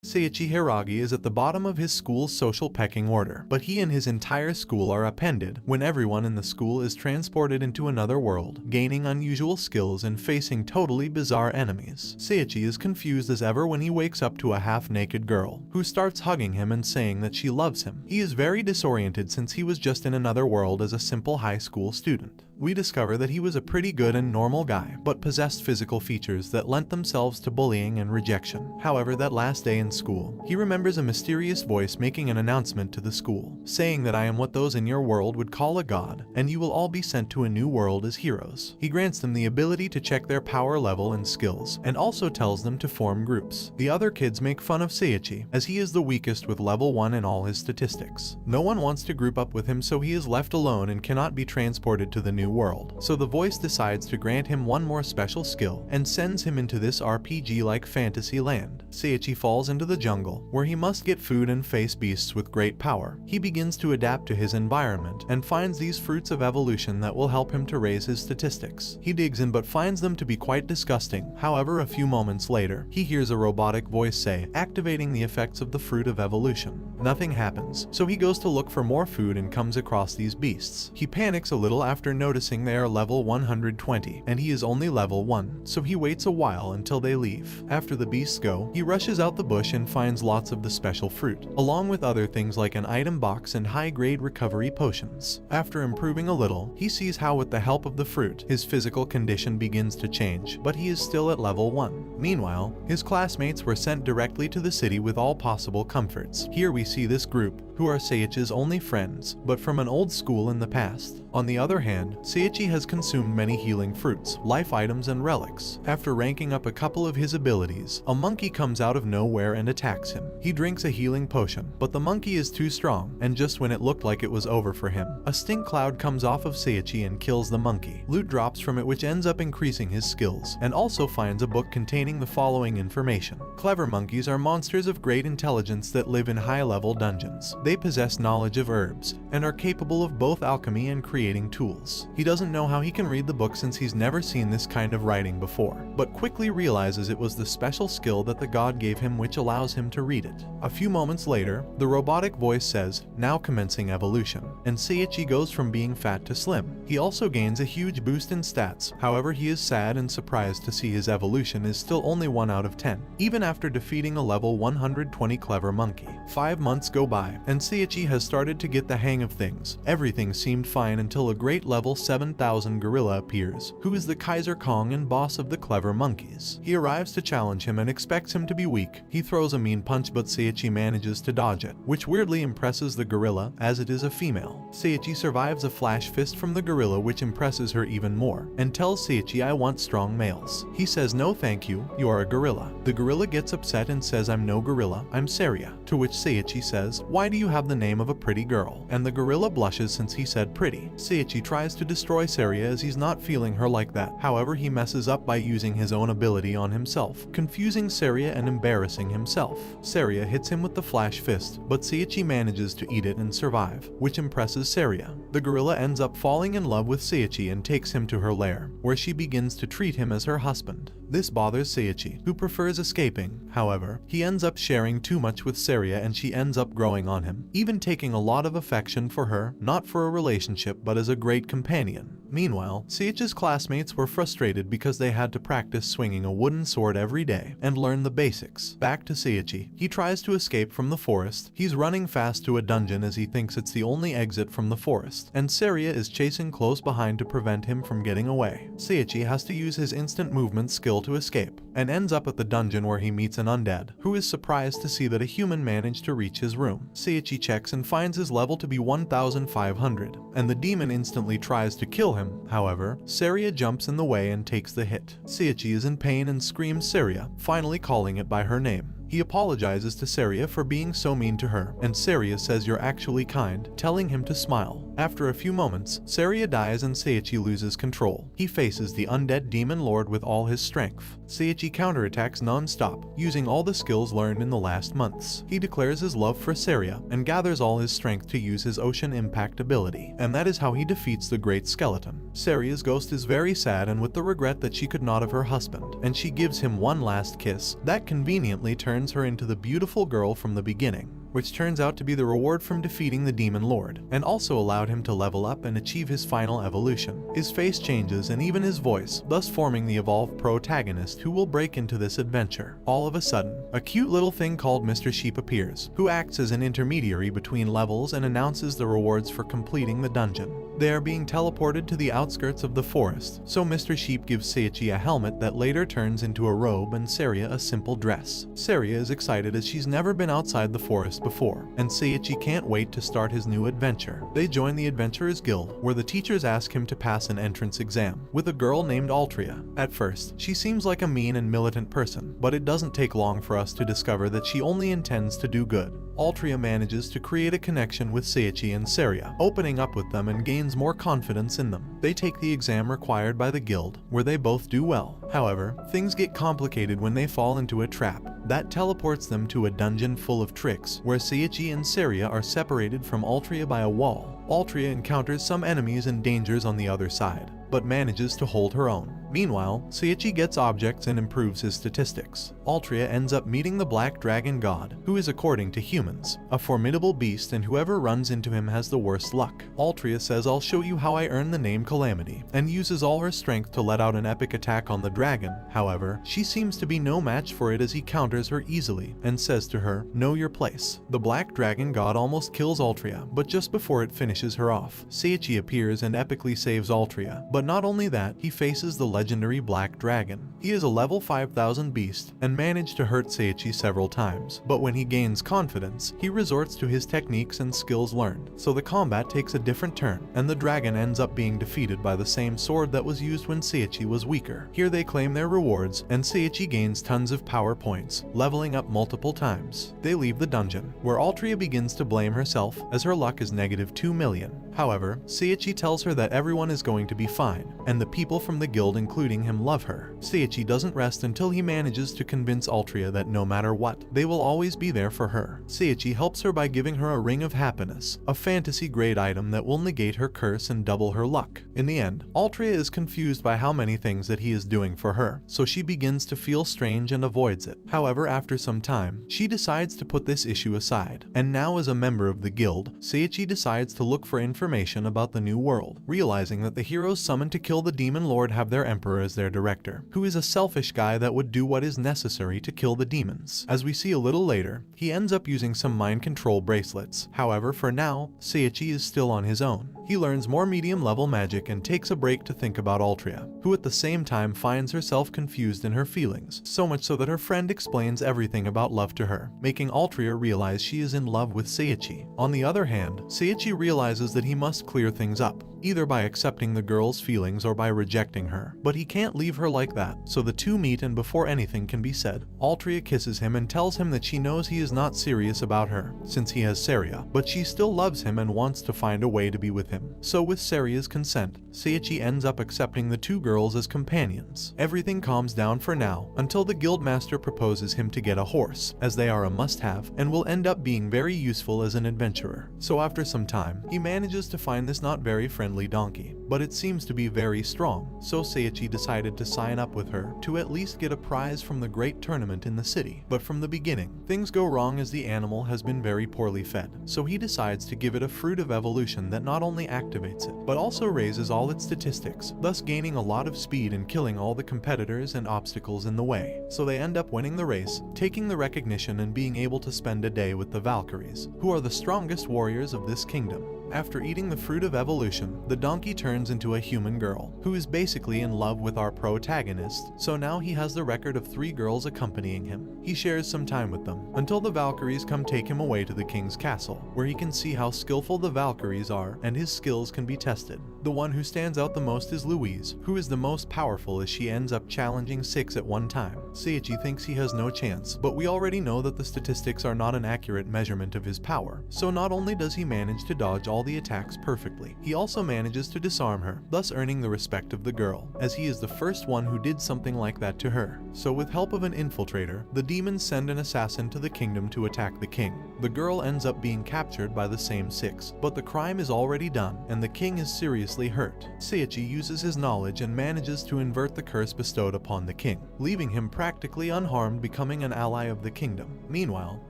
Seiichi Hiragi is at the bottom of his school's social pecking order, but he and his entire school are appended when everyone in the school is transported into another world, gaining unusual skills and facing totally bizarre enemies. Seiichi is confused as ever when he wakes up to a half-naked girl, who starts hugging him and saying that she loves him. He is very disoriented since he was just in another world as a simple high school student. We discover that he was a pretty good and normal guy, but possessed physical features that lent themselves to bullying and rejection. However, that last day in school, he remembers a mysterious voice making an announcement to the school, saying that I am what those in your world would call a god, and you will all be sent to a new world as heroes. He grants them the ability to check their power level and skills, and also tells them to form groups. The other kids make fun of Seiichi, as he is the weakest with level 1 in all his statistics. No one wants to group up with him, so he is left alone and cannot be transported to the new world. So the voice decides to grant him one more special skill and sends him into this RPG-like fantasy land. Seiichi falls into the jungle, where he must get food and face beasts with great power. He begins to adapt to his environment and finds these fruits of evolution that will help him to raise his statistics. He digs in but finds them to be quite disgusting. However, a few moments later, he hears a robotic voice say, activating the effects of the fruit of evolution. Nothing happens, so he goes to look for more food and comes across these beasts. He panics a little after noticing they are level 120, and he is only level 1, so he waits a while until they leave. After the beasts go, he rushes out the bush and finds lots of the special fruit, along with other things like an item box and high-grade recovery potions. After improving a little, he sees how with the help of the fruit, his physical condition begins to change, but he is still at level 1. Meanwhile, his classmates were sent directly to the city with all possible comforts. Here we see this group, who are Seiichi's only friends, but from an old school in the past. On the other hand, Seiichi has consumed many healing fruits, life items and relics. After ranking up a couple of his abilities, a monkey comes out of nowhere and attacks him. He drinks a healing potion, but the monkey is too strong, and just when it looked like it was over for him, a stink cloud comes off of Seiichi and kills the monkey. Loot drops from it which ends up increasing his skills, and also finds a book containing the following information. Clever monkeys are monsters of great intelligence that live in high-level dungeons. They possess knowledge of herbs, and are capable of both alchemy and creating tools. He doesn't know how he can read the book since he's never seen this kind of writing before, but quickly realizes it was the special skill that the god gave him which allows him to read it. A few moments later, the robotic voice says, now commencing evolution, and Seiichi goes from being fat to slim. He also gains a huge boost in stats, however he is sad and surprised to see his evolution is still only 1 out of 10, even after defeating a level 120 clever monkey. 5 months go by, and Seiichi has started to get the hang of things. Everything seemed fine until a great level 7000 gorilla appears, who is the Kaiser Kong and boss of the clever monkeys. He arrives to challenge him and expects him to be weak. He throws a mean punch but Seiichi manages to dodge it, which weirdly impresses the gorilla as it is a female. Seiichi survives a flash fist from the gorilla which impresses her even more, and tells Seiichi I want strong males. He says no thank you, you are a gorilla. The gorilla gets upset and says I'm no gorilla, I'm Seiria, to which Seiichi says, why do you have the name of a pretty girl? And the gorilla blushes since he said pretty. Seiichi tries to destroy Seiria as he's not feeling her like that, however he messes up by using his own ability on himself, confusing Seiria and embarrassing himself. Seiria hits him with the flash fist, but Seiichi manages to eat it and survive, which impresses Seiria. The gorilla ends up falling in love with Seiichi and takes him to her lair, where she begins to treat him as her husband. This bothers Seiichi, who prefers escaping. However, he ends up sharing too much with Seiria and she ends up growing on him, even taking a lot of affection for her, not for a relationship but as a great companion. Meanwhile, Seiichi's classmates were frustrated because they had to practice swinging a wooden sword every day and learn the basics. Back to Seiichi. He tries to escape from the forest. He's running fast to a dungeon as he thinks it's the only exit from the forest, and Seiria is chasing close behind to prevent him from getting away. Seiichi has to use his instant movement skill to escape, and ends up at the dungeon where he meets an undead, who is surprised to see that a human managed to reach his room. Seiichi checks and finds his level to be 1500, and the demon instantly tries to kill him. However, Seiria jumps in the way and takes the hit. Seiichi is in pain and screams Seiria, finally calling it by her name. He apologizes to Seiria for being so mean to her, and Seiria says you're actually kind, telling him to smile. After a few moments, Seiria dies and Seiichi loses control. He faces the undead demon lord with all his strength. Seiichi counterattacks non-stop, using all the skills learned in the last months. He declares his love for Seiria, and gathers all his strength to use his ocean impact ability, and that is how he defeats the great skeleton. Seiria's ghost is very sad and with the regret that she could not have her husband, and she gives him one last kiss, that conveniently turns turns her into the beautiful girl from the beginning, which turns out to be the reward from defeating the Demon Lord, and also allowed him to level up and achieve his final evolution. His face changes and even his voice, thus forming the evolved protagonist who will break into this adventure. All of a sudden, a cute little thing called Mr. Sheep appears, who acts as an intermediary between levels and announces the rewards for completing the dungeon. They are being teleported to the outskirts of the forest, so Mr. Sheep gives Seiichi a helmet that later turns into a robe and Seiya a simple dress. Seiya is excited as she's never been outside the forest before, and Seiichi can't wait to start his new adventure. They join the Adventurers Guild, where the teachers ask him to pass an entrance exam, with a girl named Altria. At first, she seems like a mean and militant person, but it doesn't take long for us to discover that she only intends to do good. Altria manages to create a connection with Seiichi and Seiya, opening up with them and gains more confidence in them. They take the exam required by the guild, where they both do well. However, things get complicated when they fall into a trap that teleports them to a dungeon full of tricks, where Seiichi and Seiya are separated from Altria by a wall. Altria encounters some enemies and dangers on the other side, but manages to hold her own. Meanwhile, Seiichi gets objects and improves his statistics. Altria ends up meeting the Black Dragon God, who is, according to humans, a formidable beast, and whoever runs into him has the worst luck. Altria says, "I'll show you how I earn the name Calamity," and uses all her strength to let out an epic attack on the dragon. However, she seems to be no match for it as he counters her easily, and says to her, "Know your place." The Black Dragon God almost kills Altria, but just before it finishes her off, Seiichi appears and epically saves Altria. But not only that, he faces the legendary Black Dragon. He is a level 5000 beast and managed to hurt Seiichi several times, but when he gains confidence, he resorts to his techniques and skills learned, so the combat takes a different turn, and the dragon ends up being defeated by the same sword that was used when Seiichi was weaker. Here they claim their rewards, and Seiichi gains tons of power points, leveling up multiple times. They leave the dungeon, where Altria begins to blame herself, as her luck is negative 2 million. However, Seiichi tells her that everyone is going to be fine, and the people from the guild including him love her. Seiichi doesn't rest until he manages to convince Altria that no matter what, they will always be there for her. Seiichi helps her by giving her a ring of happiness, a fantasy-grade item that will negate her curse and double her luck. In the end, Altria is confused by how many things that he is doing for her, so she begins to feel strange and avoids it. However, after some time, she decides to put this issue aside, and now as a member of the guild, Seiichi decides to look for information about the new world, realizing that the heroes summoned to kill the Demon Lord have their emperor as their director, who is a selfish guy that would do what is necessary to kill the demons. As we see a little later, he ends up using some mind control bracelets. However, for now, Seiichi is still on his own. He learns more medium level magic and takes a break to think about Altria, who at the same time finds herself confused in her feelings, so much so that her friend explains everything about love to her, making Altria realize she is in love with Seiichi. On the other hand, Seiichi realizes that he must clear things up, either by accepting the girl's feelings or by rejecting her. But he can't leave her like that, so the two meet, and before anything can be said, Altria kisses him and tells him that she knows he is not serious about her, since he has Seiya, but she still loves him and wants to find a way to be with him. So with Seiya's consent, Seiichi ends up accepting the two girls as companions. Everything calms down for now, until the guildmaster proposes him to get a horse, as they are a must-have, and will end up being very useful as an adventurer. So after some time, he manages to find this not very friendly donkey, but it seems to be very strong, so Seiichi decided to sign up with her to at least get a prize from the great tournament in the city. But from the beginning, things go wrong as the animal has been very poorly fed, so he decides to give it a fruit of evolution that not only activates it, but also raises all its statistics, thus gaining a lot of speed and killing all the competitors and obstacles in the way. So they end up winning the race, taking the recognition and being able to spend a day with the Valkyries, who are the strongest warriors of this kingdom. After eating the fruit of evolution, the donkey turns into a human girl, who is basically in love with our protagonist, so now he has the record of 3 girls accompanying him. He shares some time with them, until the Valkyries come take him away to the king's castle, where he can see how skillful the Valkyries are and his skills can be tested. The one who stands out the most is Louise, who is the most powerful as she ends up challenging 6 at one time. Seiichi thinks he has no chance, but we already know that the statistics are not an accurate measurement of his power, so not only does he manage to dodge all all the attacks perfectly. He also manages to disarm her, thus earning the respect of the girl, as he is the first one who did something like that to her. So with help of an infiltrator, the demons send an assassin to the kingdom to attack the king. The girl ends up being captured by the same six, but the crime is already done, and the king is seriously hurt. Seiichi uses his knowledge and manages to invert the curse bestowed upon the king, leaving him practically unharmed, becoming an ally of the kingdom. Meanwhile,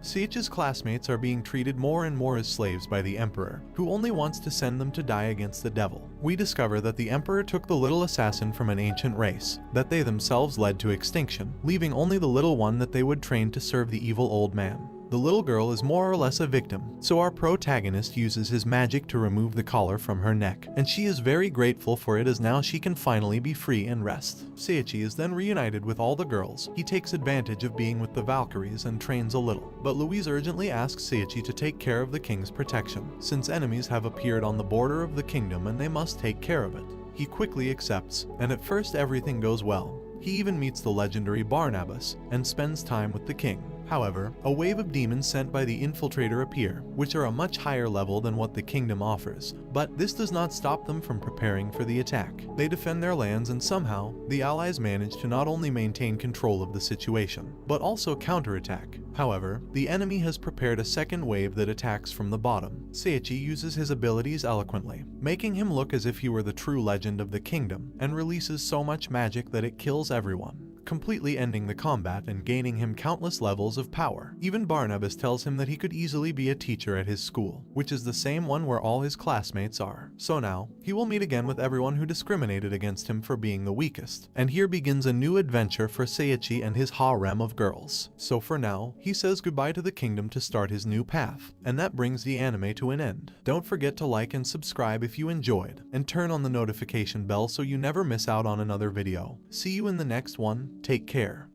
Seiichi's classmates are being treated more and more as slaves by the emperor, who only wants to send them to die against the devil. We discover that the emperor took the little assassin from an ancient race, that they themselves led to extinction, leaving only the little one that they would train to serve the evil old man. The little girl is more or less a victim, so our protagonist uses his magic to remove the collar from her neck, and she is very grateful for it as now she can finally be free and rest. Seiichi is then reunited with all the girls. He takes advantage of being with the Valkyries and trains a little, but Louise urgently asks Seiichi to take care of the king's protection, since enemies have appeared on the border of the kingdom and they must take care of it. He quickly accepts, and at first everything goes well. He even meets the legendary Barnabas and spends time with the king. However, a wave of demons sent by the infiltrator appear, which are a much higher level than what the kingdom offers, but this does not stop them from preparing for the attack. They defend their lands, and somehow, the allies manage to not only maintain control of the situation, but also counterattack. However, the enemy has prepared a second wave that attacks from the bottom. Seiichi uses his abilities eloquently, making him look as if he were the true legend of the kingdom, and releases so much magic that it kills everyone, completely ending the combat and gaining him countless levels of power. Even Barnabas tells him that he could easily be a teacher at his school, which is the same one where all his classmates are. So now, he will meet again with everyone who discriminated against him for being the weakest. And here begins a new adventure for Seiichi and his harem of girls. So for now, he says goodbye to the kingdom to start his new path, and that brings the anime to an end. Don't forget to like and subscribe if you enjoyed, and turn on the notification bell so you never miss out on another video. See you in the next one. Take care.